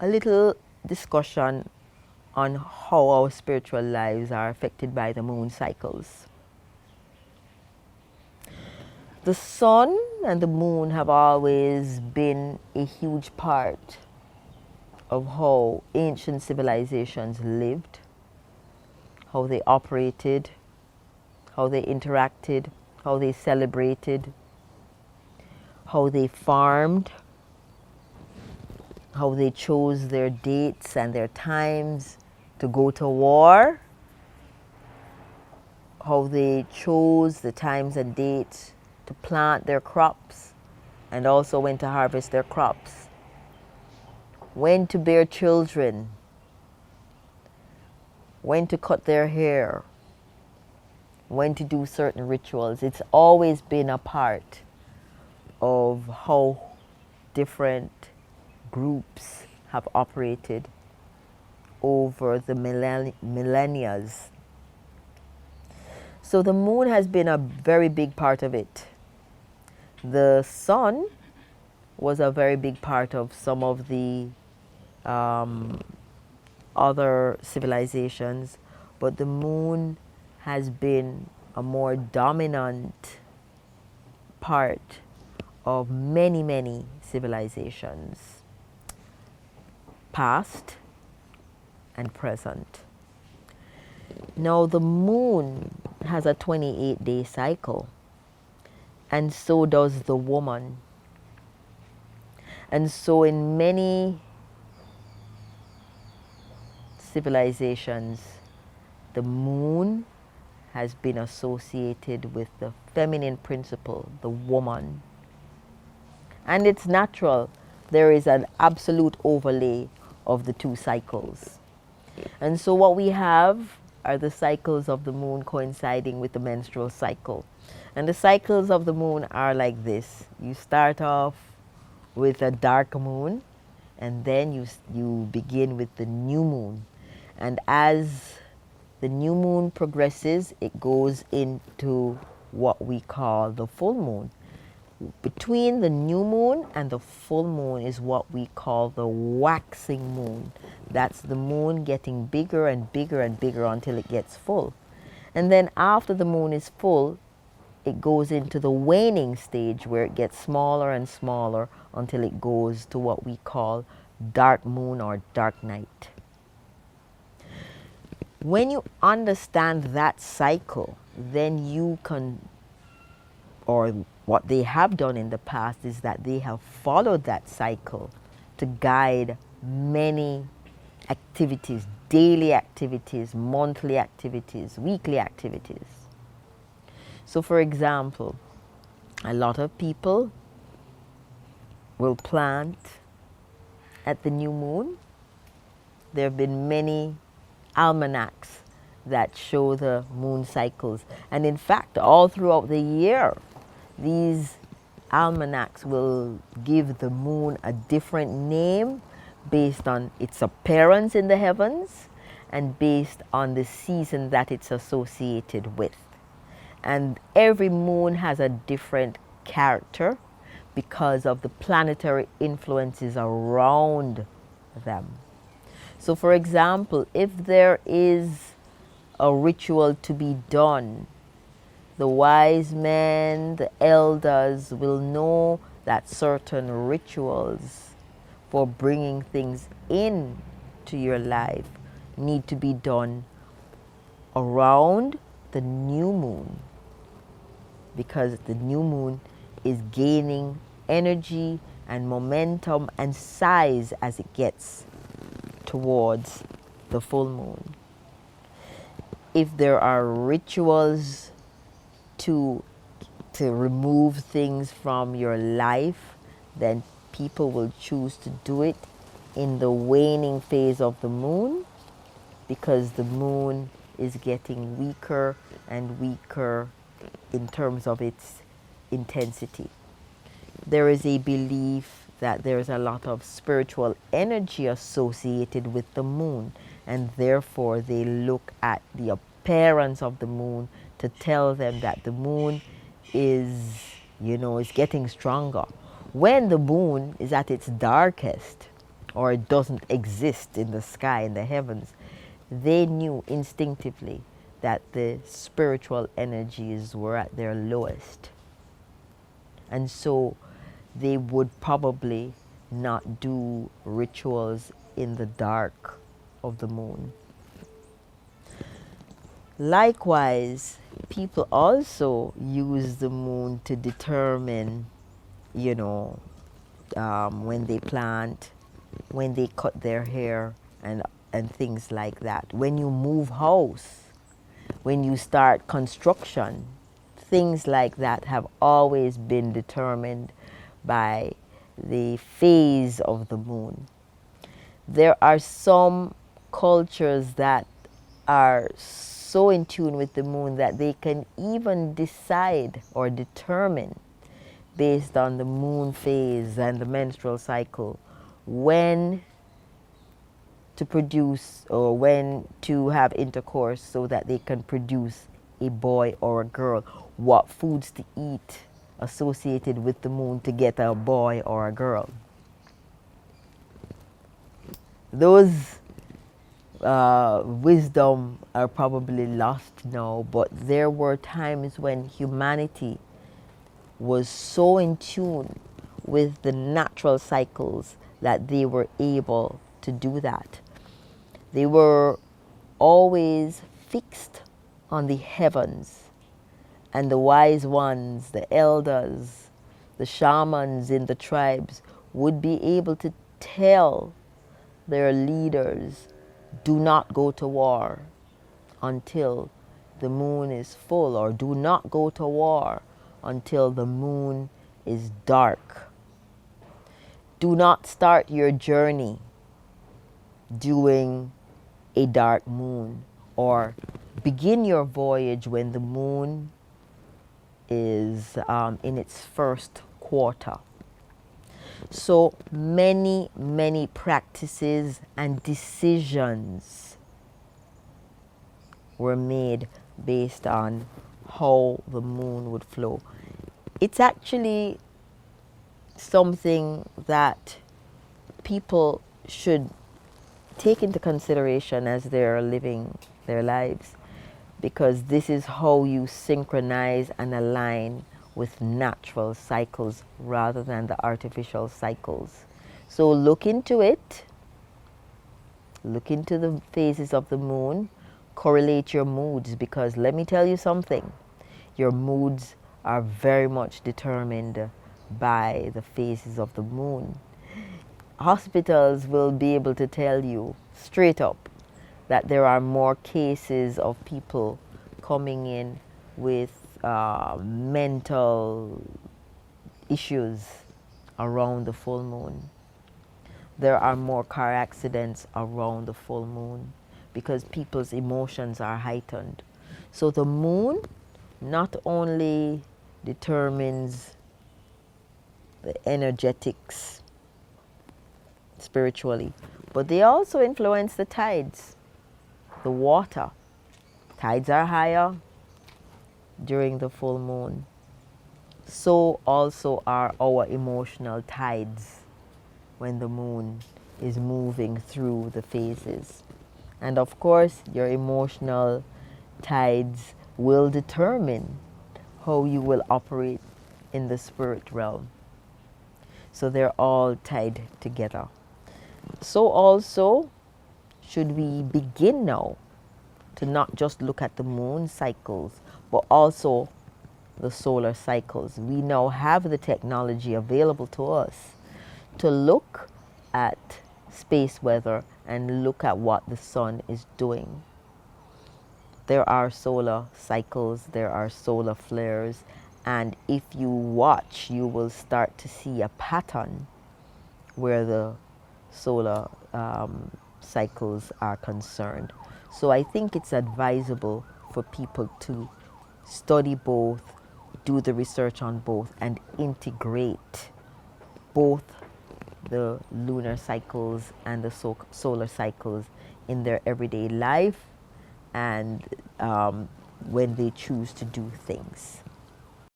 a little discussion on how our spiritual lives are affected by the moon cycles. The sun and the moon have always been a huge part of how ancient civilizations lived, how they operated, how they interacted, how they celebrated, how they farmed, how they chose their dates and their times to go to war, how they chose the times and dates to plant their crops and also when to harvest their crops, when to bear children, when to cut their hair, when to do certain rituals. It's always been a part of how different groups have operated over the millennia. So the moon has been a very big part of it. The sun was a very big part of some of the other civilizations, but the moon has been a more dominant part of many, many civilizations, past and present. Now the moon has a 28-day cycle, and so does the woman. And so in many civilizations, the moon has been associated with the feminine principle, the woman. And it's natural. There is an absolute overlay of the two cycles. And so what we have are the cycles of the moon coinciding with the menstrual cycle. And the cycles of the moon are like this. You start off with a dark moon, and then you begin with the new moon. And as the new moon progresses, it goes into what we call the full moon. Between the new moon and the full moon is what we call the waxing moon. That's the moon getting bigger and bigger and bigger until it gets full. And then after the moon is full, it goes into the waning stage where it gets smaller and smaller until it goes to what we call dark moon or dark night. When you understand that cycle, then you can, or what they have done in the past is that they have followed that cycle to guide many activities, daily activities, monthly activities, weekly activities. So for example, a lot of people will plant at the new moon. There have been many almanacs that show the moon cycles. And in fact, all throughout the year, these almanacs will give the moon a different name based on its appearance in the heavens and based on the season that it's associated with. And every moon has a different character because of the planetary influences around them. So for example, if there is a ritual to be done, the wise men, the elders will know that certain rituals for bringing things in to your life need to be done around the new moon, because the new moon is gaining energy and momentum and size as it gets towards the full moon. If there are rituals to remove things from your life, then people will choose to do it in the waning phase of the moon, because the moon is getting weaker and weaker in terms of its intensity. There is a belief that there's a lot of spiritual energy associated with the moon, and therefore they look at the appearance of the moon to tell them that the moon is getting stronger. When the moon is at its darkest, or it doesn't exist in the sky, in the heavens, they knew instinctively that the spiritual energies were at their lowest. And so they would probably not do rituals in the dark of the moon. Likewise, people also use the moon to determine, you know, when they plant, when they cut their hair, and things like that. When you move house, when you start construction, things like that have always been determined by the phase of the moon. There are some cultures that are so in tune with the moon that they can even decide or determine, based on the moon phase and the menstrual cycle, when to produce or when to have intercourse so that they can produce a boy or a girl, what foods to eat associated with the moon to get a boy or a girl. Those wisdom are probably lost now, but there were times when humanity was so in tune with the natural cycles that they were able to do that. They were always fixed on the heavens, and the wise ones, the elders, the shamans in the tribes would be able to tell their leaders, do not go to war until the moon is full, or do not go to war until the moon is dark. Do not start your journey during a dark moon, or begin your voyage when the moon is in its first quarter. So many, many practices and decisions were made based on how the moon would flow. It's actually something that people should take into consideration as they're living their lives, because this is how you synchronize and align with natural cycles rather than the artificial cycles. So look into it, look into the phases of the moon, correlate your moods, because let me tell you something, your moods are very much determined by the phases of the moon. Hospitals will be able to tell you straight up that there are more cases of people coming in with mental issues around the full moon. There are more car accidents around the full moon because people's emotions are heightened. So the moon not only determines the energetics spiritually, but they also influence the tides, the water. Tides are higher during the full moon. So also are our emotional tides when the moon is moving through the phases. And of course, your emotional tides will determine how you will operate in the spirit realm. So they're all tied together. So also, should we begin now to not just look at the moon cycles, but also the solar cycles. We now have the technology available to us to look at space weather and look at what the sun is doing. There are solar cycles, there are solar flares, and if you watch, you will start to see a pattern where the solar cycles are concerned. So I think it's advisable for people to study both, do the research on both, and integrate both the lunar cycles and the solar cycles in their everyday life and when they choose to do things.